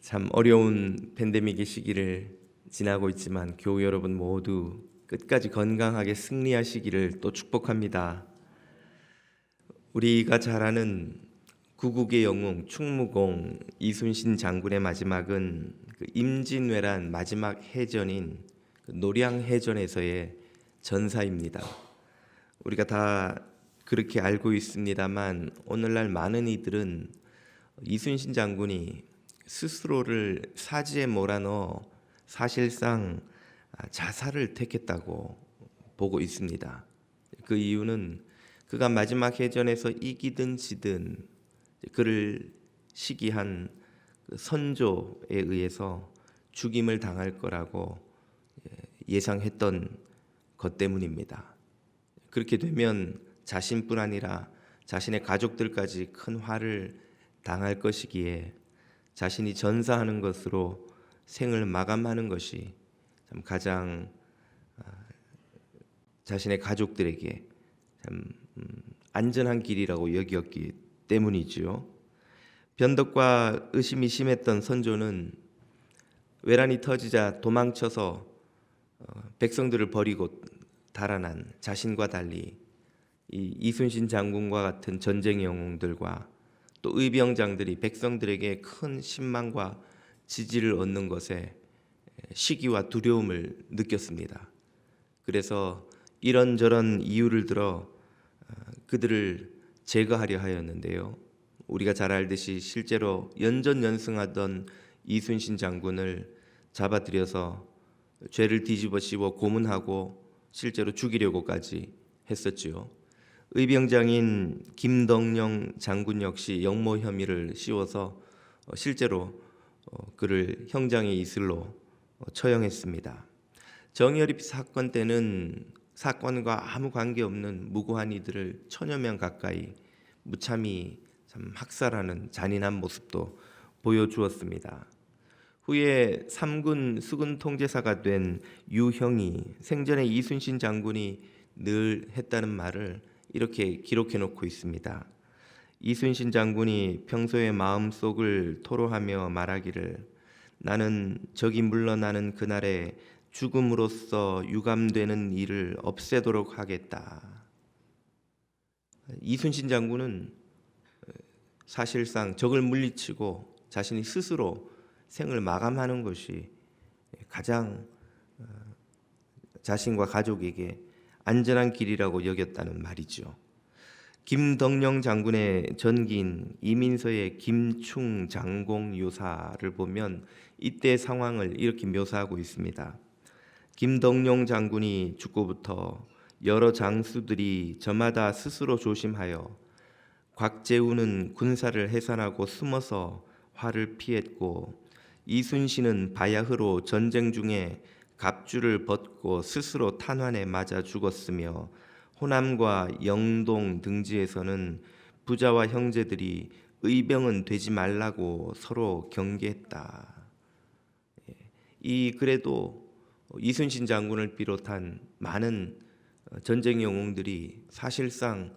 참 어려운 팬데믹의 시기를 지나고 있지만 교우 여러분 모두 끝까지 건강하게 승리하시기를 또 축복합니다. 우리가 잘 아는 구국의 영웅 충무공 이순신 장군의 마지막은 그 임진왜란 마지막 해전인 그 노량해전에서의 전사입니다. 우리가 다 그렇게 알고 있습니다만 오늘날 많은 이들은 이순신 장군이 스스로를 사지에 몰아넣어 사실상 자살을 택했다고 보고 있습니다. 그 이유는 그가 마지막 해전에서 이기든 지든 그를 시기한 그 선조에 의해서 죽임을 당할 거라고 예상했던 것 때문입니다. 그렇게 되면 자신뿐 아니라 자신의 가족들까지 큰 화를 당할 것이기에 자신이 전사하는 것으로 생을 마감하는 것이 가장 자신의 가족들에게 참 안전한 길이라고 여겼기 때문이지요. 변덕과 의심이 심했던 선조는 외란이 터지자 도망쳐서 백성들을 버리고 달아난 자신과 달리 이 이순신 장군과 같은 전쟁 영웅들과 또 의병장들이 백성들에게 큰 신망과 지지를 얻는 것에 시기와 두려움을 느꼈습니다. 그래서 이런저런 이유를 들어 그들을 제거하려 하였는데요. 우리가 잘 알듯이 실제로 연전연승하던 이순신 장군을 잡아들여서 죄를 뒤집어 씌워 고문하고 실제로 죽이려고까지 했었지요. 의병장인 김덕령 장군 역시 역모 혐의를 씌워서 실제로 그를 형장의 이슬로 처형했습니다. 정의연립 사건 때는 사건과 아무 관계없는 무고한 이들을 천여 명 가까이 무참히 참 학살하는 잔인한 모습도 보여주었습니다. 후에 3군 수군 통제사가 된 유형이 생전에 이순신 장군이 늘 했다는 말을 이렇게 기록해 놓고 있습니다. 이순신 장군이 평소에 마음속을 토로하며 말하기를 나는 적이 물러나는 그날에 죽음으로써 유감되는 일을 없애도록 하겠다. 이순신 장군은 사실상 적을 물리치고 자신이 스스로 생을 마감하는 것이 가장 자신과 가족에게 안전한 길이라고 여겼다는 말이죠. 김덕령 장군의 전기인 이민서의 김충장공유사를 보면 이때 상황을 이렇게 묘사하고 있습니다. 김덕령 장군이 죽고부터 여러 장수들이 저마다 스스로 조심하여 곽재우는 군사를 해산하고 숨어서 화를 피했고 이순신은 바야흐로 전쟁 중에 갑주를 벗고 스스로 탄환에 맞아 죽었으며 호남과 영동 등지에서는 부자와 형제들이 의병은 되지 말라고 서로 경계했다. 이 글에도 이순신 장군을 비롯한 많은 전쟁 영웅들이 사실상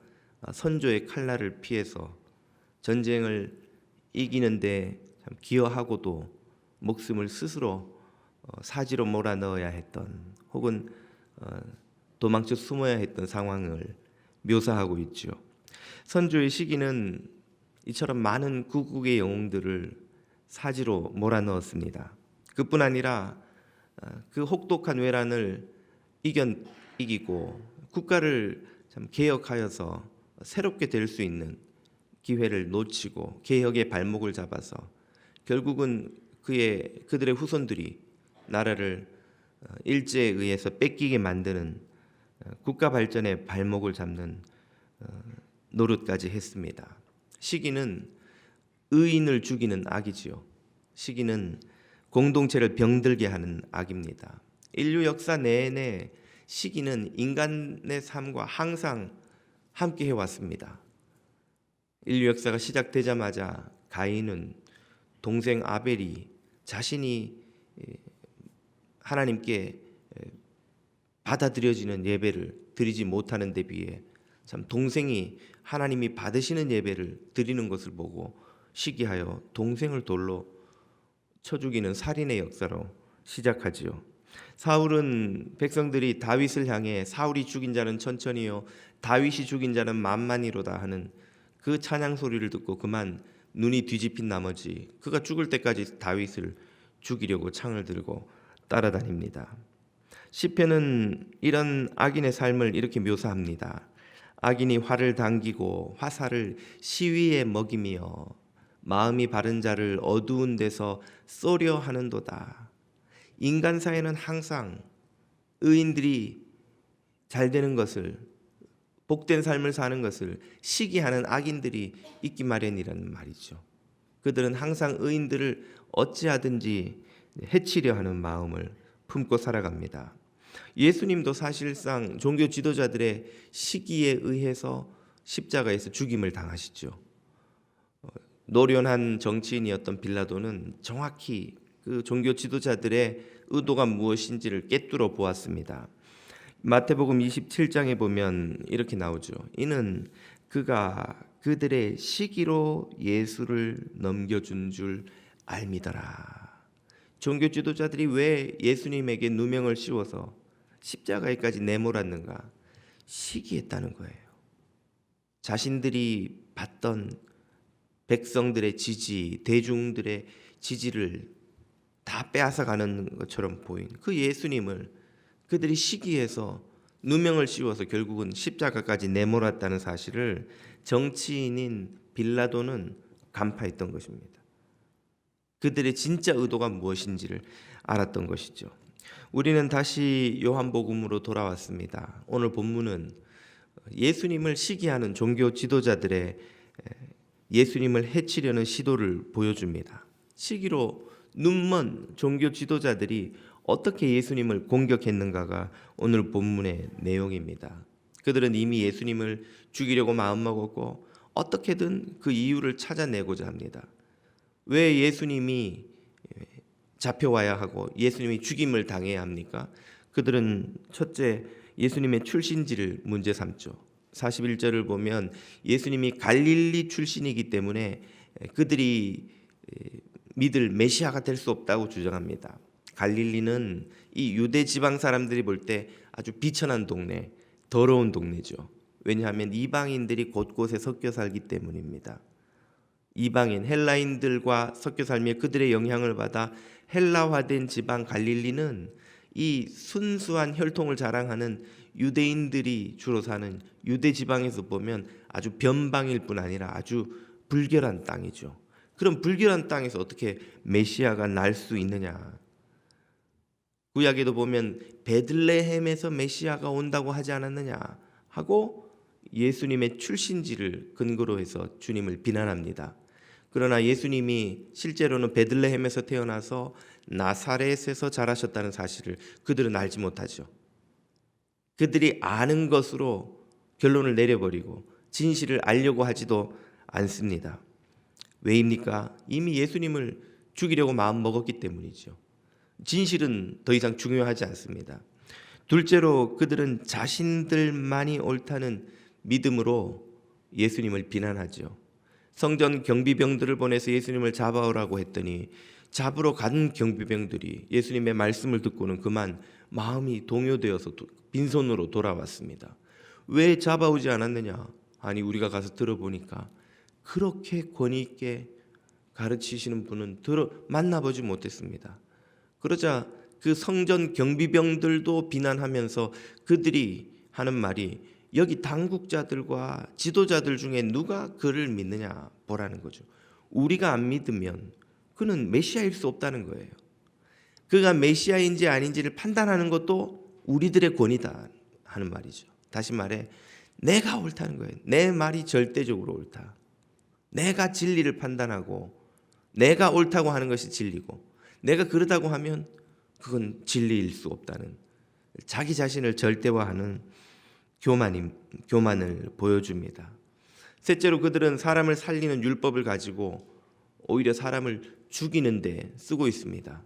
선조의 칼날을 피해서 전쟁을 이기는데 기여하고도 목숨을 스스로 사지로 몰아넣어야 했던 혹은 도망쳐 숨어야 했던 상황을 묘사하고 있죠. 선조의 시기는 이처럼 많은 구국의 영웅들을 사지로 몰아넣었습니다. 그뿐 아니라 그 혹독한 외란을 이기고 국가를 참 개혁하여서 새롭게 될 수 있는 기회를 놓치고 개혁의 발목을 잡아서 결국은 그들의 후손들이 나라를 일제에 의해서 뺏기게 만드는 국가 발전의 발목을 잡는 노릇까지 했습니다. 시기는 의인을 죽이는 악이지요. 시기는 공동체를 병들게 하는 악입니다. 인류 역사 내내 시기는 인간의 삶과 항상 함께 해왔습니다. 인류 역사가 시작되자마자 가인은 동생 아벨이 자신이 하나님께 받아들여지는 예배를 드리지 못하는 데 비해 참 동생이 하나님이 받으시는 예배를 드리는 것을 보고 시기하여 동생을 돌로 쳐 죽이는 살인의 역사로 시작하지요. 사울은 백성들이 다윗을 향해 사울이 죽인 자는 천천히요 다윗이 죽인 자는 만만히로다 하는 그 찬양 소리를 듣고 그만 눈이 뒤집힌 나머지 그가 죽을 때까지 다윗을 죽이려고 창을 들고 따라다닙니다. 시편은 이런 악인의 삶을 이렇게 묘사합니다. 악인이 활을 당기고 화살을 시위에 먹이며 마음이 바른 자를 어두운 데서 쏘려 하는도다. 인간 사회는 항상 의인들이 잘 되는 것을, 복된 삶을 사는 것을 시기하는 악인들이 있기 마련이라는 말이죠. 그들은 항상 의인들을 어찌하든지 해치려 하는 마음을 품고 살아갑니다. 예수님도 사실상 종교 지도자들의 시기에 의해서 십자가에서 죽임을 당하시죠. 노련한 정치인이었던 빌라도는 정확히 그 종교 지도자들의 의도가 무엇인지를 꿰뚫어 보았습니다. 마태복음 27장에 보면 이렇게 나오죠. 이는 그가 그들의 시기로 예수를 넘겨준 줄 알미더라. 종교 지도자들이 왜 예수님에게 누명을 씌워서 십자가에까지 내몰았는가? 시기했다는 거예요. 자신들이 받던 백성들의 지지, 대중들의 지지를 다 빼앗아가는 것처럼 보인 그 예수님을 그들이 시기해서 누명을 씌워서 결국은 십자가까지 내몰았다는 사실을 정치인인 빌라도는 간파했던 것입니다. 그들의 진짜 의도가 무엇인지를 알았던 것이죠. 우리는 다시 요한복음으로 돌아왔습니다. 오늘 본문은 예수님을 시기하는 종교 지도자들의 예수님을 해치려는 시도를 보여줍니다. 시기로 눈먼 종교 지도자들이 어떻게 예수님을 공격했는가가 오늘 본문의 내용입니다. 그들은 이미 예수님을 죽이려고 마음먹었고 어떻게든 그 이유를 찾아내고자 합니다. 왜 예수님이 잡혀와야 하고 예수님이 죽임을 당해야 합니까? 그들은 첫째, 예수님의 출신지를 문제 삼죠. 41절을 보면 예수님이 갈릴리 출신이기 때문에 그들이 믿을 메시아가 될 수 없다고 주장합니다. 갈릴리는 이 유대 지방 사람들이 볼 때 아주 비천한 동네, 더러운 동네죠. 왜냐하면 이방인들이 곳곳에 섞여 살기 때문입니다. 이방인 헬라인들과 섞여 살며 그들의 영향을 받아 헬라화된 지방 갈릴리는 이 순수한 혈통을 자랑하는 유대인들이 주로 사는 유대 지방에서 보면 아주 변방일 뿐 아니라 아주 불결한 땅이죠. 그럼 불결한 땅에서 어떻게 메시아가 날 수 있느냐? 구약에도 보면 베들레헴에서 메시아가 온다고 하지 않았느냐 하고 예수님의 출신지를 근거로 해서 주님을 비난합니다. 그러나 예수님이 실제로는 베들레헴에서 태어나서 나사렛에서 자라셨다는 사실을 그들은 알지 못하죠. 그들이 아는 것으로 결론을 내려버리고 진실을 알려고 하지도 않습니다. 왜입니까? 이미 예수님을 죽이려고 마음먹었기 때문이죠. 진실은 더 이상 중요하지 않습니다. 둘째로 그들은 자신들만이 옳다는 믿음으로 예수님을 비난하죠. 성전 경비병들을 보내서 예수님을 잡아오라고 했더니 잡으러 간 경비병들이 예수님의 말씀을 듣고는 그만 마음이 동요되어서 빈손으로 돌아왔습니다. 왜 잡아오지 않았느냐? 아니 우리가 가서 들어보니까 그렇게 권위 있게 가르치시는 분은 만나보지 못했습니다. 그러자 그 성전 경비병들도 비난하면서 그들이 하는 말이 여기 당국자들과 지도자들 중에 누가 그를 믿느냐 보라는 거죠. 우리가 안 믿으면 그는 메시아일 수 없다는 거예요. 그가 메시아인지 아닌지를 판단하는 것도 우리들의 권위다 하는 말이죠. 다시 말해 내가 옳다는 거예요. 내 말이 절대적으로 옳다. 내가 진리를 판단하고 내가 옳다고 하는 것이 진리고 내가 그러다고 하면 그건 진리일 수 없다는 자기 자신을 절대화하는 교만을 보여줍니다. 셋째로 그들은 사람을 살리는 율법을 가지고 오히려 사람을 죽이는 데 쓰고 있습니다.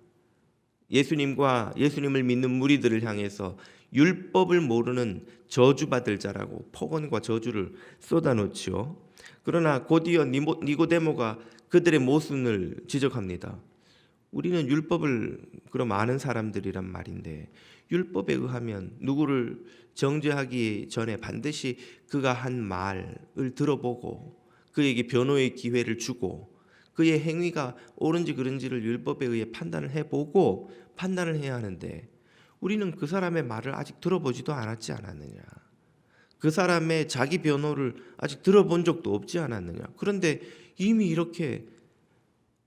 예수님과 예수님을 믿는 무리들을 향해서 율법을 모르는 저주받을 자라고 폭언과 저주를 쏟아놓지요. 그러나 곧이어 니고데모가 그들의 모순을 지적합니다. 우리는 율법을 그럼 아는 사람들이란 말인데, 율법에 의하면 누구를 정죄하기 전에 반드시 그가 한 말을 들어보고 그에게 변호의 기회를 주고 그의 행위가 옳은지 그른지를 율법에 의해 판단을 해보고 판단을 해야 하는데, 우리는 그 사람의 말을 아직 들어보지도 않았지 않았느냐? 그 사람의 자기 변호를 아직 들어본 적도 없지 않았느냐? 그런데 이미 이렇게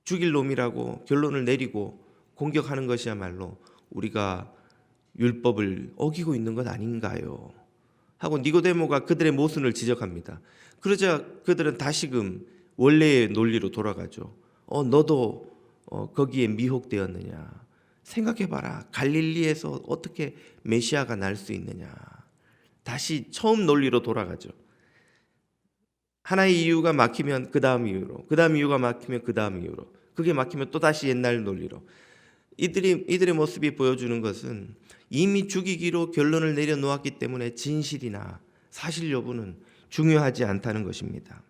죽일 놈이라고 결론을 내리고 공격하는 것이야말로 우리가 율법을 어기고 있는 것 아닌가요? 하고 니고데모가 그들의 모순을 지적합니다. 그러자 그들은 다시금 원래의 논리로 돌아가죠. 너도 거기에 미혹되었느냐? 생각해봐라. 갈릴리에서 어떻게 메시아가 날 수 있느냐? 다시 처음 논리로 돌아가죠. 하나의 이유가 막히면 그 다음 이유로, 그 다음 이유가 막히면 그 다음 이유로, 그게 막히면 또 다시 옛날 논리로. 이들의 모습이 보여주는 것은 이미 죽이기로 결론을 내려놓았기 때문에 진실이나 사실 여부는 중요하지 않다는 것입니다.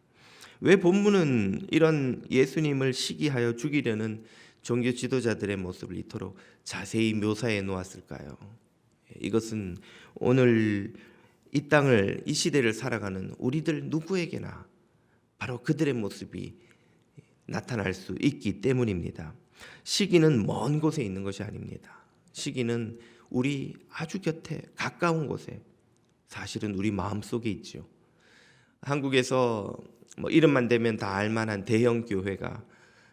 왜 본문은 이런 예수님을 시기하여 죽이려는 종교 지도자들의 모습을 이토록 자세히 묘사해 놓았을까요? 이것은 오늘 이 땅을, 이 시대를 살아가는 우리들 누구에게나 바로 그들의 모습이 나타날 수 있기 때문입니다. 시기는 먼 곳에 있는 것이 아닙니다. 시기는 우리 아주 곁에 가까운 곳에, 사실은 우리 마음속에 있죠. 한국에서 이름만 대면 다 알만한 대형 교회가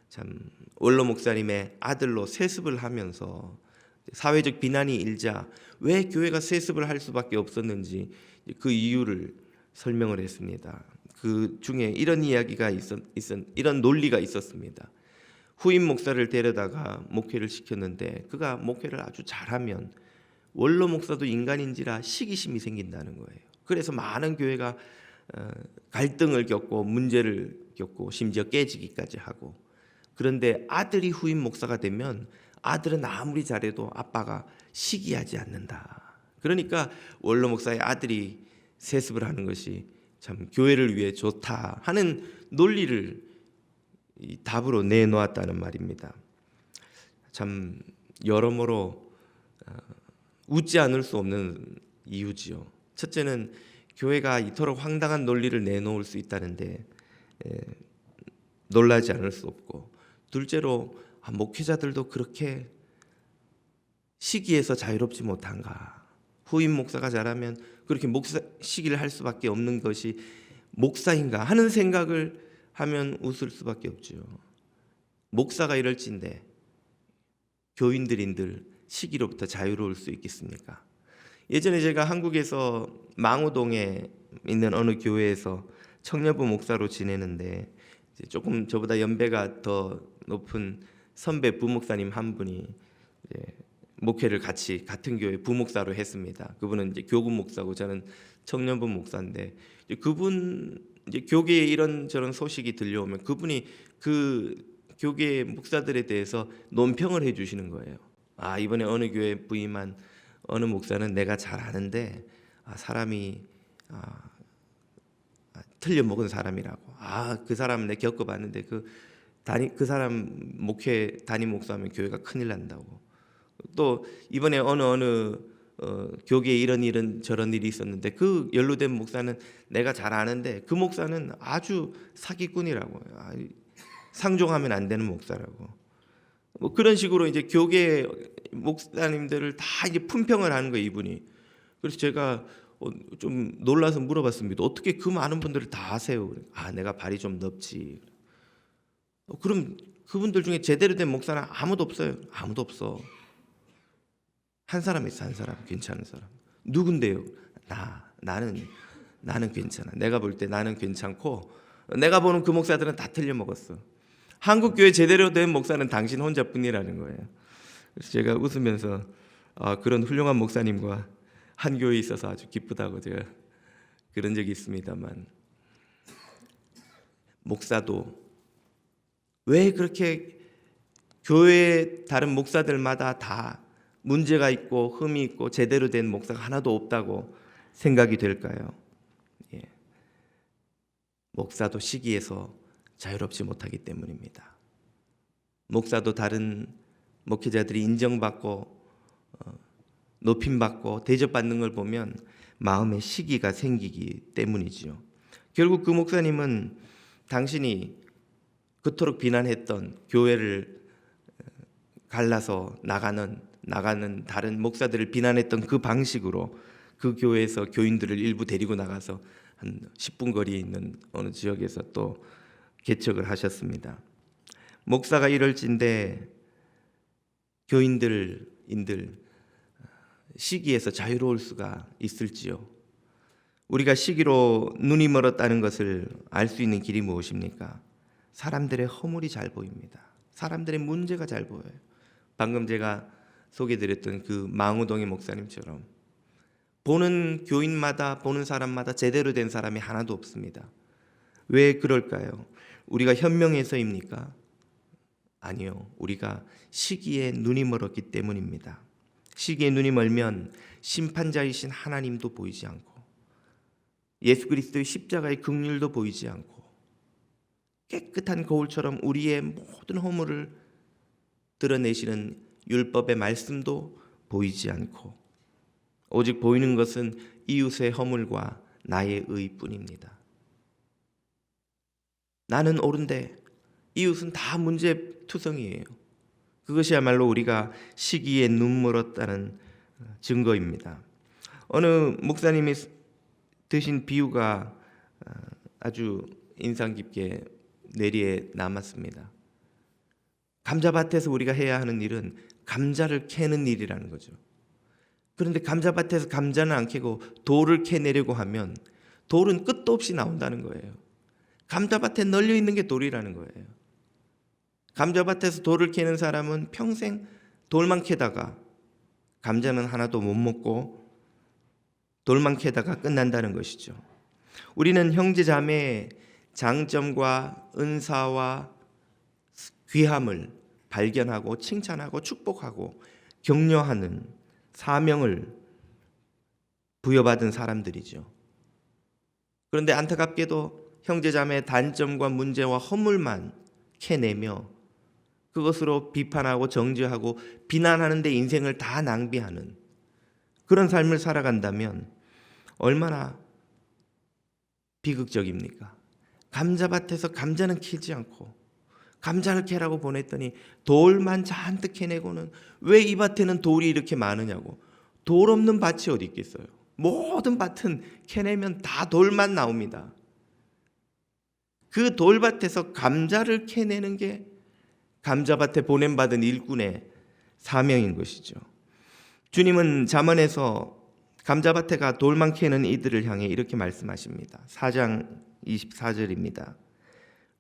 참 원로 목사님의 아들로 세습을 하면서 사회적 비난이 일자 왜 교회가 세습을 할 수밖에 없었는지 그 이유를 설명을 했습니다. 그 중에 이런 이야기가 이런 논리가 있었습니다. 후임 목사를 데려다가 목회를 시켰는데 그가 목회를 아주 잘하면 원로 목사도 인간인지라 시기심이 생긴다는 거예요. 그래서 많은 교회가 갈등을 겪고 문제를 겪고 심지어 깨지기까지 하고, 그런데 아들이 후임 목사가 되면 아들은 아무리 잘해도 아빠가 시기하지 않는다. 그러니까 원로 목사의 아들이 세습을 하는 것이 참 교회를 위해 좋다 하는 논리를 답으로 내놓았다는 말입니다. 참 여러모로 웃지 않을 수 없는 이유지요. 첫째는 교회가 이토록 황당한 논리를 내놓을 수 있다는데 놀라지 않을 수 없고, 둘째로 목회자들도 그렇게 시기에서 자유롭지 못한가? 후임 목사가 잘하면 그렇게 목사 시기를 할 수밖에 없는 것이 목사인가 하는 생각을 하면 웃을 수밖에 없죠. 목사가 이럴진데 교인들인들 시기로부터 자유로울 수 있겠습니까? 예전에 제가 한국에서 망우동에 있는 어느 교회에서 청년부 목사로 지내는데, 조금 저보다 연배가 더 높은 선배 부목사님 한 분이 목회를 같이 같은 교회 부목사로 했습니다. 그분은 이제 교구 목사고 저는 청년부 목사인데, 그분 이제 교계에 이런 저런 소식이 들려오면 그분이 그 교계 목사들에 대해서 논평을 해주시는 거예요. 이번에 어느 교회 부임한 어느 목사는 내가 잘 아는데 사람이 틀려 먹은 사람이라고. 그 사람 내 겪어봤는데 그 사람 목회 담임 목사하면 교회가 큰일 난다고. 또 이번에 어느 교계에 이런 저런 일이 있었는데 그 연루된 목사는 내가 잘 아는데 그 목사는 아주 사기꾼이라고. 상종하면 안 되는 목사라고. 그런 식으로 이제 교계 목사님들을 다 이제 품평을 하는 거예요, 이분이. 그래서 제가 좀 놀라서 물어봤습니다. 어떻게 그 많은 분들을 다 아세요? 내가 발이 좀 넓지. 그럼 그분들 중에 제대로 된 목사는 아무도 없어요. 아무도 없어. 한 사람 있어, 한 사람. 괜찮은 사람. 누군데요? 나는 괜찮아. 내가 볼 때 나는 괜찮고, 내가 보는 그 목사들은 다 틀려 먹었어. 한국 교회 제대로 된 목사는 당신 혼자뿐이라는 거예요. 그래서 제가 웃으면서 그런 훌륭한 목사님과 한 교회에 있어서 아주 기쁘다고 제가 그런 적이 있습니다만, 목사도 왜 그렇게 교회 다른 목사들마다 다 문제가 있고 흠이 있고 제대로 된 목사가 하나도 없다고 생각이 될까요? 목사도 시기에서 자유롭지 못하기 때문입니다. 목사도 다른 목회자들이 인정받고 높임받고 대접받는 걸 보면 마음에 시기가 생기기 때문이지요. 결국 그 목사님은 당신이 그토록 비난했던 교회를 갈라서 나가는 다른 목사들을 비난했던 그 방식으로 그 교회에서 교인들을 일부 데리고 나가서 한 10분 거리에 있는 어느 지역에서 또 개척을 하셨습니다. 목사가 이럴진데 교인들 시기에서 자유로울 수가 있을지요? 우리가 시기로 눈이 멀었다는 것을 알 수 있는 길이 무엇입니까? 사람들의 허물이 잘 보입니다. 사람들의 문제가 잘 보여요. 방금 제가 소개드렸던 그 망우동의 목사님처럼 보는 교인마다, 보는 사람마다 제대로 된 사람이 하나도 없습니다. 왜 그럴까요? 우리가 현명해서입니까? 아니요. 우리가 시기에 눈이 멀었기 때문입니다. 시기에 눈이 멀면 심판자이신 하나님도 보이지 않고 예수 그리스도의 십자가의 긍휼도 보이지 않고 깨끗한 거울처럼 우리의 모든 허물을 드러내시는 율법의 말씀도 보이지 않고 오직 보이는 것은 이웃의 허물과 나의 의뿐입니다. 나는 옳은데 이웃은 다 문제투성이에요. 그것이야말로 우리가 시기에 눈 멀었다는 증거입니다. 어느 목사님이 드신 비유가 아주 인상 깊게 뇌리에 남았습니다. 감자밭에서 우리가 해야 하는 일은 감자를 캐는 일이라는 거죠. 그런데 감자밭에서 감자는 안 캐고 돌을 캐내려고 하면 돌은 끝도 없이 나온다는 거예요. 감자밭에 널려 있는 게 돌이라는 거예요. 감자밭에서 돌을 캐는 사람은 평생 돌만 캐다가 감자는 하나도 못 먹고 돌만 캐다가 끝난다는 것이죠. 우리는 형제 자매의 장점과 은사와 귀함을 발견하고 칭찬하고 축복하고 격려하는 사명을 부여받은 사람들이죠. 그런데 안타깝게도 형제 자매의 단점과 문제와 허물만 캐내며 그것으로 비판하고 정죄하고 비난하는 데 인생을 다 낭비하는 그런 삶을 살아간다면 얼마나 비극적입니까? 감자밭에서 감자는 캐지 않고 감자를 캐라고 보냈더니 돌만 잔뜩 캐내고는 왜 이 밭에는 돌이 이렇게 많으냐고. 돌 없는 밭이 어디 있겠어요? 모든 밭은 캐내면 다 돌만 나옵니다. 그 돌밭에서 감자를 캐내는 게 감자밭에 보냄받은 일꾼의 사명인 것이죠. 주님은 잠언에서 감자밭에가 돌만 캐는 이들을 향해 이렇게 말씀하십니다. 4장 24절입니다.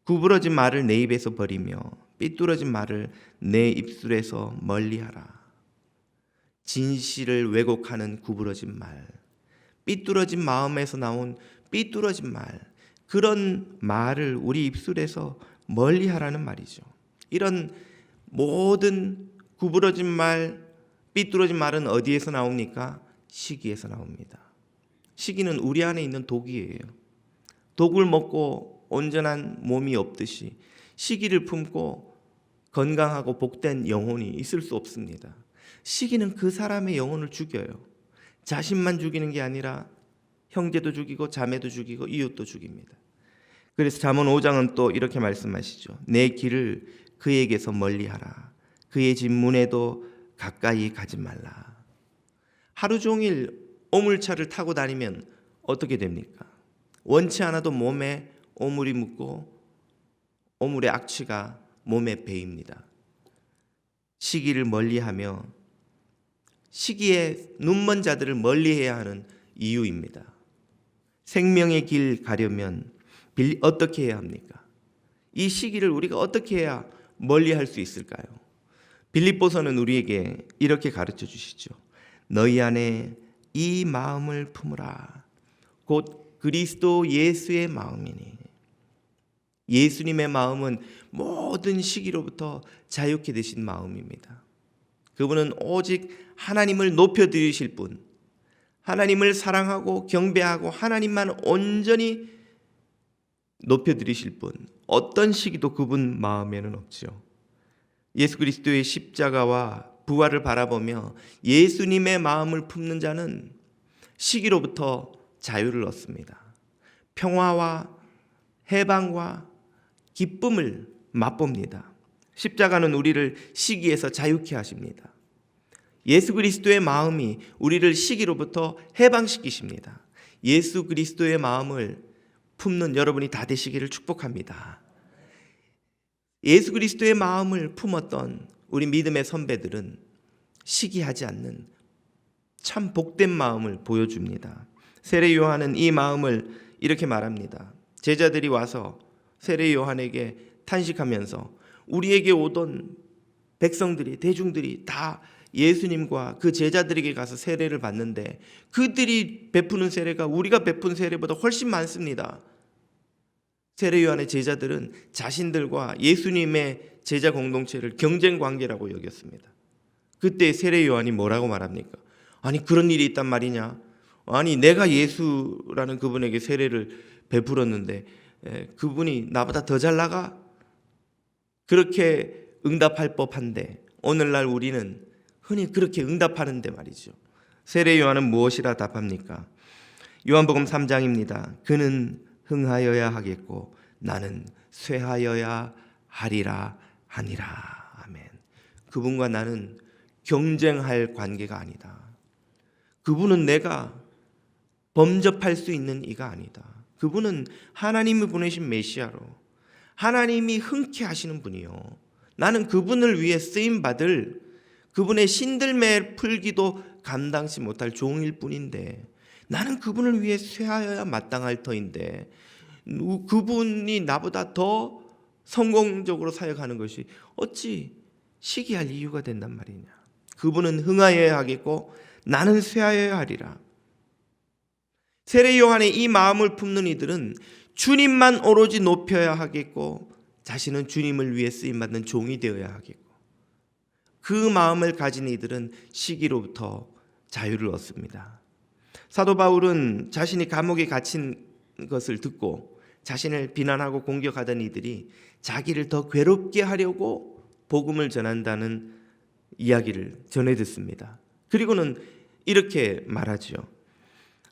구부러진 말을 내 입에서 버리며 삐뚤어진 말을 내 입술에서 멀리하라. 진실을 왜곡하는 구부러진 말, 삐뚤어진 마음에서 나온 삐뚤어진 말, 그런 말을 우리 입술에서 멀리하라는 말이죠. 이런 모든 구부러진 말, 삐뚤어진 말은 어디에서 나옵니까? 시기에서 나옵니다. 시기는 우리 안에 있는 독이에요. 독을 먹고 온전한 몸이 없듯이 시기를 품고 건강하고 복된 영혼이 있을 수 없습니다. 시기는 그 사람의 영혼을 죽여요. 자신만 죽이는 게 아니라 형제도 죽이고 자매도 죽이고 이웃도 죽입니다. 그래서 잠언 5장은 또 이렇게 말씀하시죠. 내 길을 그에게서 멀리하라. 그의 집 문에도 가까이 가지 말라. 하루 종일 오물차를 타고 다니면 어떻게 됩니까? 원치 않아도 몸에 오물이 묻고 오물의 악취가 몸에 배입니다. 시기를 멀리하며 시기에 눈먼 자들을 멀리해야 하는 이유입니다. 생명의 길 가려면 어떻게 해야 합니까? 이 시기를 우리가 어떻게 해야 멀리할 수 있을까요? 빌립보서는 우리에게 이렇게 가르쳐 주시죠. 너희 안에 이 마음을 품으라. 곧 그리스도 예수의 마음이니. 예수님의 마음은 모든 시기로부터 자유케 되신 마음입니다. 그분은 오직 하나님을 높여드리실 분, 하나님을 사랑하고 경배하고 하나님만 온전히 높여드리실 분, 어떤 시기도 그분 마음에는 없죠. 예수 그리스도의 십자가와 부활을 바라보며 예수님의 마음을 품는 자는 시기로부터 자유를 얻습니다. 평화와 해방과 기쁨을 맛봅니다. 십자가는 우리를 시기에서 자유케 하십니다. 예수 그리스도의 마음이 우리를 시기로부터 해방시키십니다. 예수 그리스도의 마음을 품는 여러분이 다 되시기를 축복합니다. 예수 그리스도의 마음을 품었던 우리 믿음의 선배들은 시기하지 않는 참 복된 마음을 보여줍니다. 세례 요한은 이 마음을 이렇게 말합니다. 제자들이 와서 세례 요한에게 탄식하면서 우리에게 오던 백성들이, 대중들이 다 예수님과 그 제자들에게 가서 세례를 받는데 그들이 베푸는 세례가 우리가 베푼 세례보다 훨씬 많습니다. 세례 요한의 제자들은 자신들과 예수님의 제자 공동체를 경쟁 관계라고 여겼습니다. 그때 세례 요한이 뭐라고 말합니까? 아니 그런 일이 있단 말이냐? 아니 내가 예수라는 그분에게 세례를 베풀었는데 그분이 나보다 더 잘 나가? 그렇게 응답할 법한데 오늘날 우리는 흔히 그렇게 응답하는데 말이죠. 세례 요한은 무엇이라 답합니까? 요한복음 3장입니다. 그는 흥하여야 하겠고 나는 쇠하여야 하리라 하니라. 아멘. 그분과 나는 경쟁할 관계가 아니다. 그분은 내가 범접할 수 있는 이가 아니다. 그분은 하나님이 보내신 메시아로 하나님이 흔쾌 하시는 분이요. 나는 그분을 위해 쓰임받을 그분의 신들매 풀기도 감당치 못할 종일 뿐인데 나는 그분을 위해 쇠하여야 마땅할 터인데 그분이 나보다 더 성공적으로 사역하는 것이 어찌 시기할 이유가 된단 말이냐. 그분은 흥하여야 하겠고 나는 쇠하여야 하리라. 세례 요한의 이 마음을 품는 이들은 주님만 오로지 높여야 하겠고 자신은 주님을 위해 쓰임받는 종이 되어야 하겠고 그 마음을 가진 이들은 시기로부터 자유를 얻습니다. 사도 바울은 자신이 감옥에 갇힌 것을 듣고 자신을 비난하고 공격하던 이들이 자기를 더 괴롭게 하려고 복음을 전한다는 이야기를 전해 듣습니다. 그리고는 이렇게 말하죠.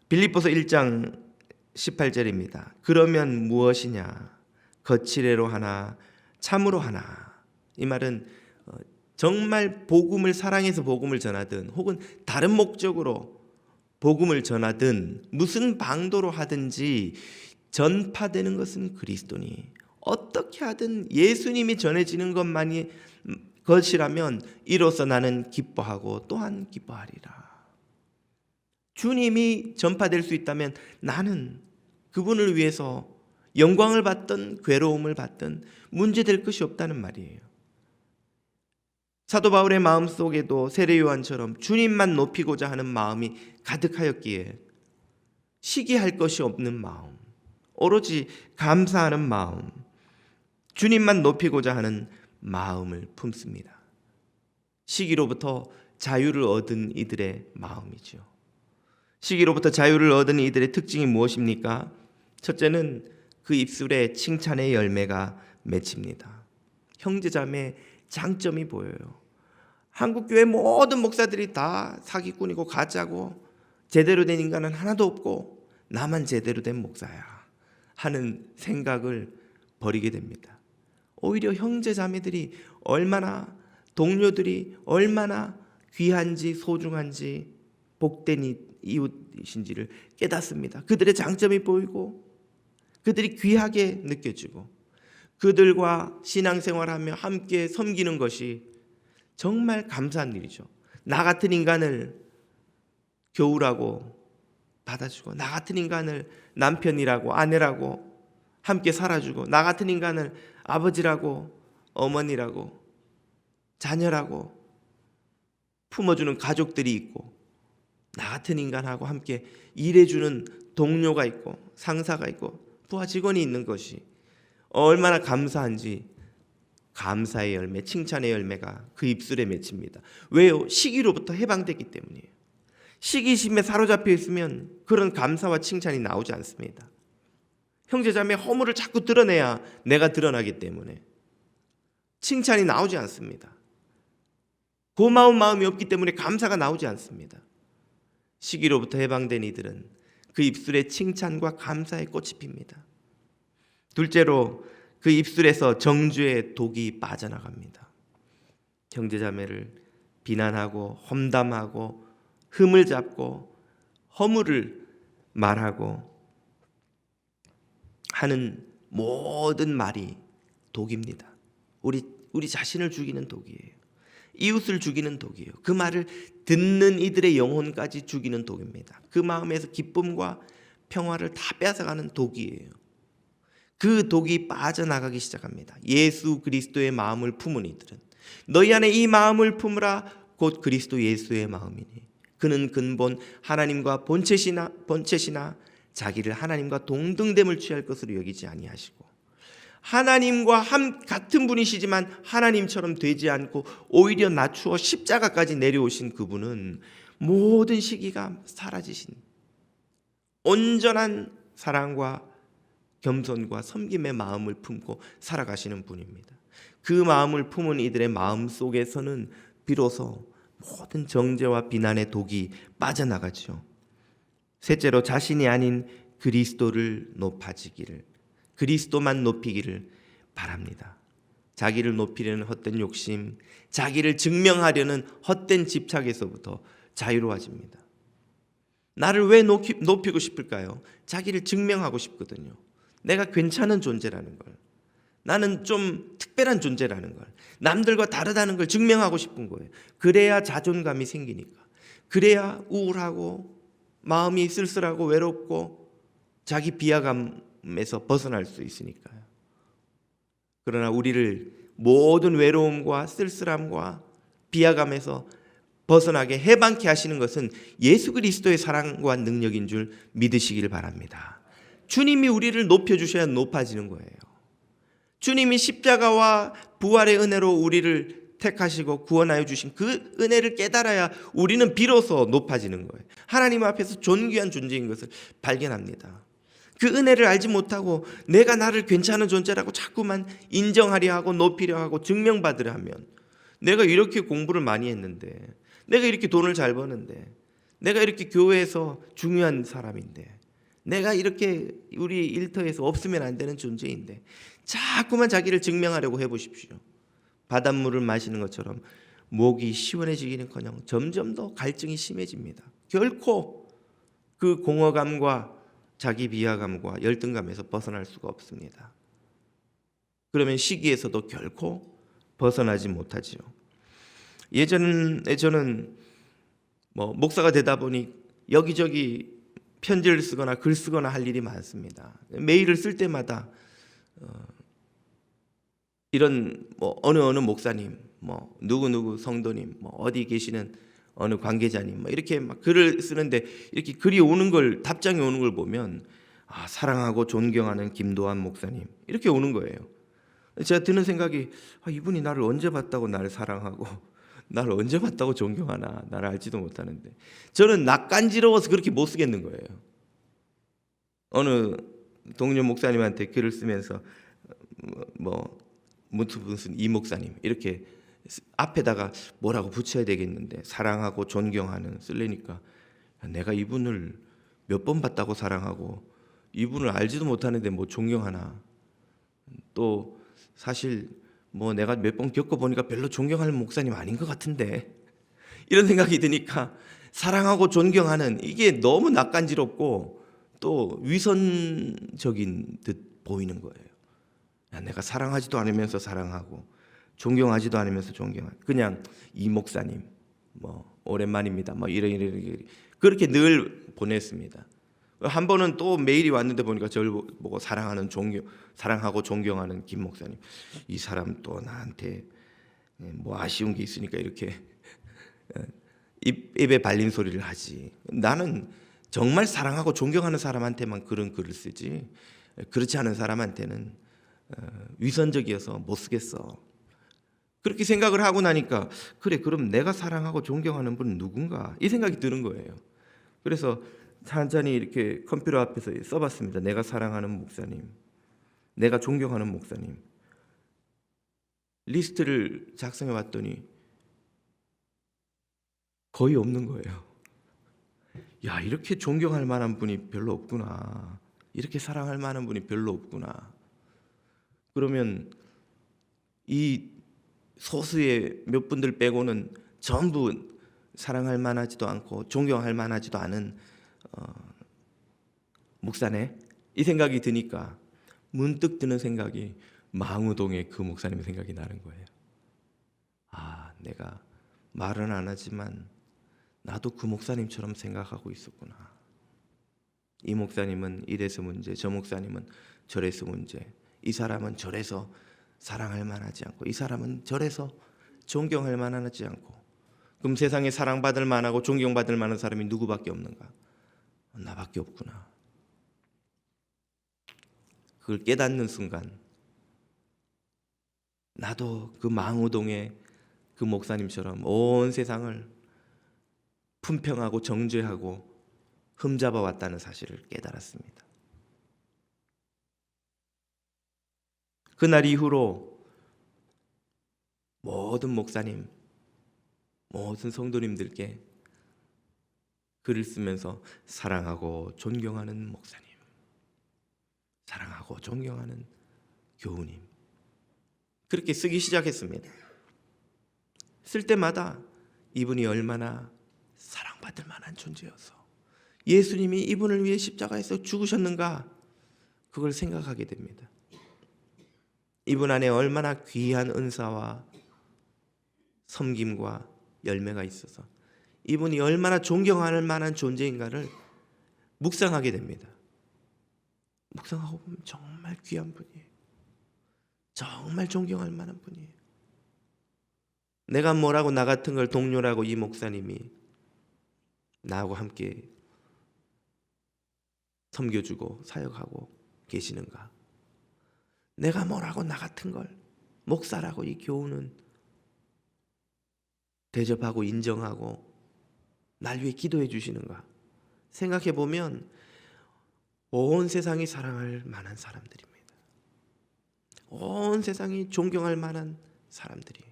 빌립보서 1장 18절입니다. 그러면 무엇이냐? 거칠애로 하나 참으로 하나. 이 말은 정말 복음을 사랑해서 복음을 전하든 혹은 다른 목적으로 복음을 전하든 무슨 방도로 하든지 전파되는 것은 그리스도니 어떻게 하든 예수님이 전해지는 것만이 것이라면 이로써 나는 기뻐하고 또한 기뻐하리라. 주님이 전파될 수 있다면 나는 그분을 위해서 영광을 받든 괴로움을 받든 문제될 것이 없다는 말이에요. 사도 바울의 마음속에도 세례 요한처럼 주님만 높이고자 하는 마음이 가득하였기에 시기할 것이 없는 마음, 오로지 감사하는 마음, 주님만 높이고자 하는 마음을 품습니다. 시기로부터 자유를 얻은 이들의 마음이죠. 시기로부터 자유를 얻은 이들의 특징이 무엇입니까? 첫째는 그 입술에 칭찬의 열매가 맺힙니다. 형제자매 장점이 보여요. 한국교회 모든 목사들이 다 사기꾼이고 가짜고 제대로 된 인간은 하나도 없고 나만 제대로 된 목사야 하는 생각을 버리게 됩니다. 오히려 형제자매들이 얼마나 동료들이 얼마나 귀한지 소중한지 복된 이웃이신지를 깨닫습니다. 그들의 장점이 보이고 그들이 귀하게 느껴지고 그들과 신앙생활하며 함께 섬기는 것이 정말 감사한 일이죠. 나 같은 인간을 교우라고 받아주고 나 같은 인간을 남편이라고 아내라고 함께 살아주고 나 같은 인간을 아버지라고 어머니라고 자녀라고 품어주는 가족들이 있고 나 같은 인간하고 함께 일해주는 동료가 있고 상사가 있고 부하 직원이 있는 것이 얼마나 감사한지 감사의 열매, 칭찬의 열매가 그 입술에 맺힙니다. 왜요? 시기로부터 해방됐기 때문이에요. 시기심에 사로잡혀 있으면 그런 감사와 칭찬이 나오지 않습니다. 형제자매 허물을 자꾸 드러내야 내가 드러나기 때문에 칭찬이 나오지 않습니다. 고마운 마음이 없기 때문에 감사가 나오지 않습니다. 시기로부터 해방된 이들은 그 입술에 칭찬과 감사의 꽃이 핍니다. 둘째로 그 입술에서 정죄의 독이 빠져나갑니다. 형제자매를 비난하고 험담하고 흠을 잡고 허물을 말하고 하는 모든 말이 독입니다. 우리 자신을 죽이는 독이에요. 이웃을 죽이는 독이에요. 그 말을 듣는 이들의 영혼까지 죽이는 독입니다. 그 마음에서 기쁨과 평화를 다 뺏어가는 독이에요. 그 독이 빠져나가기 시작합니다. 예수 그리스도의 마음을 품은 이들은 너희 안에 이 마음을 품으라 곧 그리스도 예수의 마음이니 그는 근본 하나님과 본체시나 자기를 하나님과 동등됨을 취할 것으로 여기지 아니하시고 하나님과 같은 분이시지만 하나님처럼 되지 않고 오히려 낮추어 십자가까지 내려오신 그분은 모든 시기가 사라지신 온전한 사랑과 겸손과 섬김의 마음을 품고 살아가시는 분입니다. 그 마음을 품은 이들의 마음 속에서는 비로소 모든 정죄와 비난의 독이 빠져나가죠. 셋째로 자신이 아닌 그리스도를 높아지기를, 그리스도만 높이기를 바랍니다. 자기를 높이려는 헛된 욕심, 자기를 증명하려는 헛된 집착에서부터 자유로워집니다. 나를 왜 높이고 싶을까요? 자기를 증명하고 싶거든요. 내가 괜찮은 존재라는 걸, 나는 좀 특별한 존재라는 걸, 남들과 다르다는 걸 증명하고 싶은 거예요. 그래야 자존감이 생기니까. 그래야 우울하고 마음이 쓸쓸하고 외롭고 자기 비하감에서 벗어날 수 있으니까요. 그러나 우리를 모든 외로움과 쓸쓸함과 비하감에서 벗어나게 해방케 하시는 것은 예수 그리스도의 사랑과 능력인 줄 믿으시길 바랍니다. 주님이 우리를 높여주셔야 높아지는 거예요. 주님이 십자가와 부활의 은혜로 우리를 택하시고 구원하여 주신 그 은혜를 깨달아야 우리는 비로소 높아지는 거예요. 하나님 앞에서 존귀한 존재인 것을 발견합니다. 그 은혜를 알지 못하고 내가 나를 괜찮은 존재라고 자꾸만 인정하려 하고 높이려 하고 증명받으려 하면, 내가 이렇게 공부를 많이 했는데, 내가 이렇게 돈을 잘 버는데, 내가 이렇게 교회에서 중요한 사람인데, 내가 이렇게 우리 일터에서 없으면 안 되는 존재인데 자꾸만 자기를 증명하려고 해보십시오. 바닷물을 마시는 것처럼 목이 시원해지기는커녕 점점 더 갈증이 심해집니다. 결코 그 공허감과 자기 비하감과 열등감에서 벗어날 수가 없습니다. 그러면 시기에서도 결코 벗어나지 못하지요. 예전에 저는 목사가 되다 보니 여기저기 편지를 쓰거나 글 쓰거나 할 일이 많습니다. 메일을 쓸 때마다 이런 어느 목사님, 누구 성도님, 어디 계시는 어느 관계자님, 이렇게 막 글을 쓰는데 이렇게 글이 오는 걸, 답장이 오는 걸 보면 사랑하고 존경하는 김도환 목사님 이렇게 오는 거예요. 제가 드는 생각이 이분이 나를 언제 봤다고 나를 사랑하고 나를 언제 봤다고 존경하나, 나를 알지도 못하는데. 저는 낯간지러워서 그렇게 못 쓰겠는 거예요. 어느 동료 목사님한테 글을 쓰면서 무슨 이 목사님 이렇게 앞에다가 뭐라고 붙여야 되겠는데 사랑하고 존경하는 쓰려니까 내가 이분을 몇 번 봤다고 사랑하고 이분을 알지도 못하는데 존경하나. 또 사실 내가 몇 번 겪어보니까 별로 존경할 목사님 아닌 것 같은데, 이런 생각이 드니까 사랑하고 존경하는 이게 너무 낯간지럽고 또 위선적인 듯 보이는 거예요. 내가 사랑하지도 않으면서 사랑하고 존경하지도 않으면서 존경하고, 그냥 이 목사님 오랜만입니다 이런 그렇게 늘 보냈습니다. 한 번은 또 메일이 왔는데 보니까 저를 보고 사랑하고 존경하는 김 목사님, 이 사람 또 나한테 아쉬운 게 있으니까 이렇게 입에 발린 소리를 하지. 나는 정말 사랑하고 존경하는 사람한테만 그런 글을 쓰지, 그렇지 않은 사람한테는 위선적이어서 못 쓰겠어. 그렇게 생각을 하고 나니까 그래, 그럼 내가 사랑하고 존경하는 분은 누군가, 이 생각이 드는 거예요. 그래서 천천히 이렇게 컴퓨터 앞에서 써봤습니다. 내가 사랑하는 목사님, 내가 존경하는 목사님. 리스트를 작성해 봤더니 거의 없는 거예요. 야, 이렇게 존경할 만한 분이 별로 없구나. 이렇게 사랑할 만한 분이 별로 없구나. 그러면 이 소수의 몇 분들 빼고는 전부 사랑할 만하지도 않고 존경할 만하지도 않은 목사네, 이 생각이 드니까 문득 드는 생각이 망우동의 그 목사님 생각이 나는 거예요. 아, 내가 말은 안 하지만 나도 그 목사님처럼 생각하고 있었구나. 이 목사님은 이래서 문제, 저 목사님은 저래서 문제, 이 사람은 저래서 사랑할 만하지 않고, 이 사람은 저래서 존경할 만하지 않고. 그럼 세상에 사랑받을 만하고 존경받을 만한 사람이 누구밖에 없는가? 나밖에 없구나. 그걸 깨닫는 순간 나도 그 망우동의 그 목사님처럼 온 세상을 품평하고 정죄하고 흠잡아 왔다는 사실을 깨달았습니다. 그날 이후로 모든 목사님, 모든 성도님들께 글을 쓰면서 사랑하고 존경하는 목사님, 사랑하고 존경하는 교우님, 그렇게 쓰기 시작했습니다. 쓸 때마다 이분이 얼마나 사랑받을 만한 존재여서 예수님이 이분을 위해 십자가에서 죽으셨는가, 그걸 생각하게 됩니다. 이분 안에 얼마나 귀한 은사와 섬김과 열매가 있어서 이분이 얼마나 존경할 만한 존재인가를 묵상하게 됩니다. 묵상하고 보면 정말 귀한 분이에요. 정말 존경할 만한 분이에요. 내가 뭐라고 나 같은 걸 동료라고 이 목사님이 나하고 함께 섬겨주고 사역하고 계시는가? 내가 뭐라고 나 같은 걸 목사라고 이 교우는 대접하고 인정하고 날 위해 기도해 주시는가? 생각해 보면 온 세상이 사랑할 만한 사람들입니다. 온 세상이 존경할 만한 사람들이,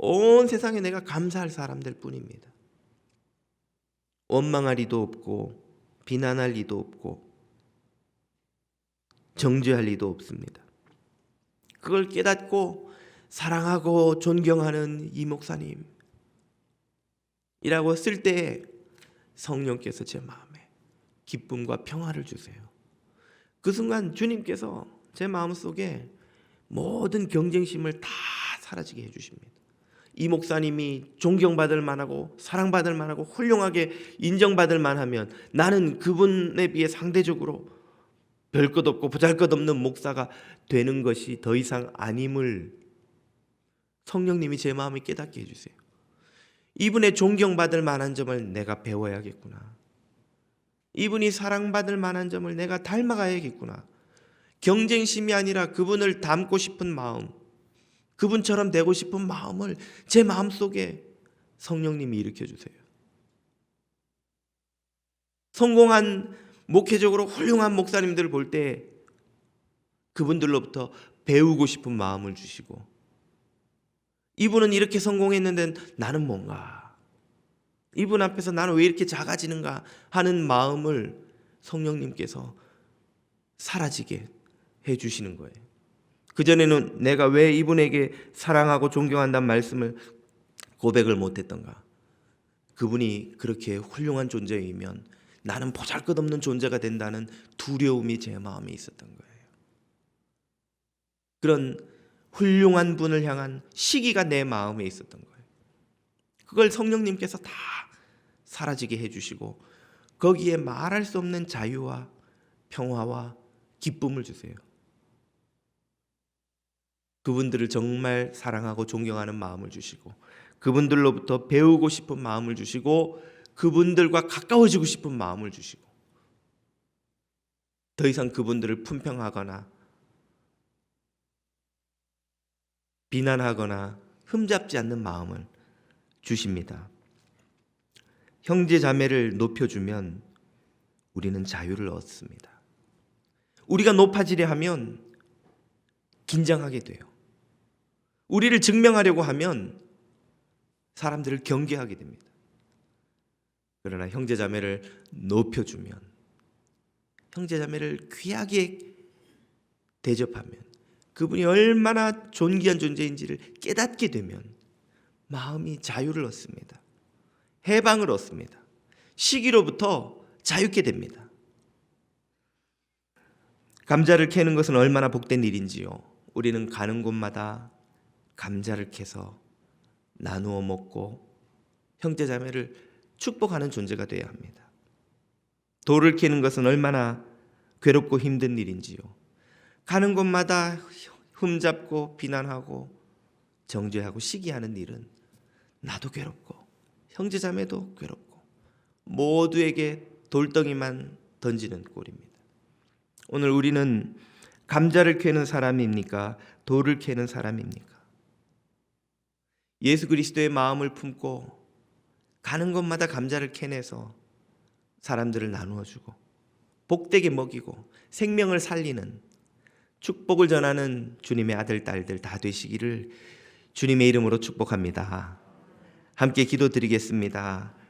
온 세상에 내가 감사할 사람들 뿐입니다. 원망할 리도 없고 비난할 리도 없고 정죄할 리도 없습니다. 그걸 깨닫고 사랑하고 존경하는 이 목사님이라고 쓸 때 성령께서 제 마음에 기쁨과 평화를 주세요. 그 순간 주님께서 제 마음속에 모든 경쟁심을 다 사라지게 해주십니다. 이 목사님이 존경받을 만하고 사랑받을 만하고 훌륭하게 인정받을 만하면 나는 그분에 비해 상대적으로 별 것 없고 보잘것없는 목사가 되는 것이 더 이상 아님을 성령님이 제 마음을 깨닫게 해주세요. 이분의 존경받을 만한 점을 내가 배워야겠구나. 이분이 사랑받을 만한 점을 내가 닮아가야겠구나. 경쟁심이 아니라 그분을 닮고 싶은 마음, 그분처럼 되고 싶은 마음을 제 마음속에 성령님이 일으켜주세요. 성공한 목회적으로 훌륭한 목사님들을 볼 때 그분들로부터 배우고 싶은 마음을 주시고, 이분은 이렇게 성공했는데 나는 뭔가, 이분 앞에서 나는 왜 이렇게 작아지는가 하는 마음을 성령님께서 사라지게 해주시는 거예요. 그전에는 내가 왜 이분에게 사랑하고 존경한다는 말씀을 고백을 못했던가, 그분이 그렇게 훌륭한 존재이면 나는 보잘것없는 존재가 된다는 두려움이 제 마음에 있었던 거예요. 그런 훌륭한 분을 향한 시기가 내 마음에 있었던 거예요. 그걸 성령님께서 다 사라지게 해주시고 거기에 말할 수 없는 자유와 평화와 기쁨을 주세요. 그분들을 정말 사랑하고 존경하는 마음을 주시고 그분들로부터 배우고 싶은 마음을 주시고 그분들과 가까워지고 싶은 마음을 주시고 더 이상 그분들을 품평하거나 비난하거나 흠잡지 않는 마음을 주십니다. 형제 자매를 높여주면 우리는 자유를 얻습니다. 우리가 높아지려 하면 긴장하게 돼요. 우리를 증명하려고 하면 사람들을 경계하게 됩니다. 그러나 형제자매를 높여주면, 형제자매를 귀하게 대접하면, 그분이 얼마나 존귀한 존재인지를 깨닫게 되면 마음이 자유를 얻습니다. 해방을 얻습니다. 시기로부터 자유케 됩니다. 감자를 캐는 것은 얼마나 복된 일인지요. 우리는 가는 곳마다 감자를 캐서 나누어 먹고 형제자매를 축복하는 존재가 되어야 합니다. 돌을 캐는 것은 얼마나 괴롭고 힘든 일인지요. 가는 곳마다 흠잡고 비난하고 정죄하고 시기하는 일은 나도 괴롭고 형제자매도 괴롭고 모두에게 돌덩이만 던지는 꼴입니다. 오늘 우리는 감자를 캐는 사람입니까? 돌을 캐는 사람입니까? 예수 그리스도의 마음을 품고 가는 곳마다 감자를 캐내서 사람들을 나누어 주고 복되게 먹이고 생명을 살리는, 축복을 전하는 주님의 아들 딸들 다 되시기를 주님의 이름으로 축복합니다. 함께 기도드리겠습니다.